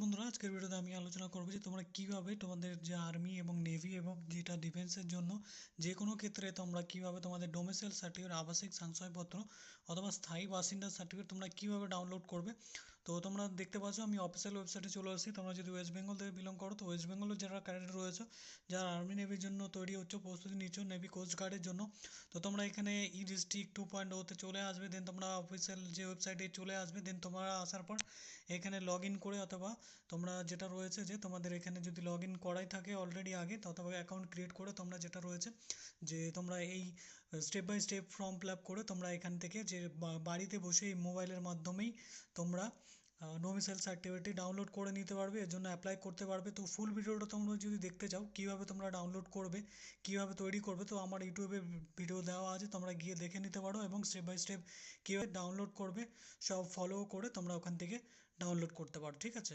বন্ধুরা, আজকের ভিডিওতে আমি আলোচনা করব যে তোমরা কিভাবে তোমাদের যে আর্মি এবং নেভি এবং যেটা ডিফেন্সের জন্য যে কোনো ক্ষেত্রে তোমরা কিভাবে তোমাদের ডোমিসাইল সার্টিফিকেট, আবাসিক শংসাপত্র অথবা স্থায়ী বাসিন্দার সার্টিফিকেট তোমরা কিভাবে ডাউনলোড করবে। তো তোমরা দেখতে পাচ্ছ আমি অফিসিয়াল ওয়েবসাইটে চলে আসছি। তোমরা যদি ওয়েস্ট বেঙ্গল থেকে বিলং করো তো ওয়েস্ট বেঙ্গলের যারা ক্যাডেট রয়েছে, যারা আর্মি নেভির জন্য তৈরি হচ্ছে, প্রস্তুতি নিচ্ছ নেভি কোস্ট গার্ডের জন্য, তো তোমরা এখানে ই ডিস্ট্রিক্ট 2.0-তে চলে আসবে। দেন তোমরা অফিসিয়াল যে ওয়েবসাইটে চলে আসবে। দেন তোমরা আসার পর এখানে লগ ইন করে অথবা তোমরা যেটা রয়েছে যে তোমাদের এখানে যদি লগ ইন করাই থাকে অলরেডি আগে, তবে অ্যাকাউন্ট ক্রিয়েট করে তোমরা যেটা রয়েছে যে তোমরা এই step by step form fill up করে তোমরা এখান থেকে যে বাড়িতে বসে এই মোবাইলের মাধ্যমেই তোমরা ডোমিসাইল সার্টিফিকেটটি ডাউনলোড করে নিতে পারবে, এর জন্য অ্যাপ্লাই করতে পারবে। তো ফুল ভিডিওটা তোমরা যদি দেখতে চাও কীভাবে তোমরা ডাউনলোড করবে, কীভাবে তৈরি করবে, তো আমার ইউটিউবে ভিডিও দেওয়া আছে, তোমরা গিয়ে দেখে নিতে পারো এবং স্টেপ বাই স্টেপ কীভাবে ডাউনলোড করবে সব ফলো করে তোমরা ওখান থেকে ডাউনলোড করতে পারো। ঠিক আছে।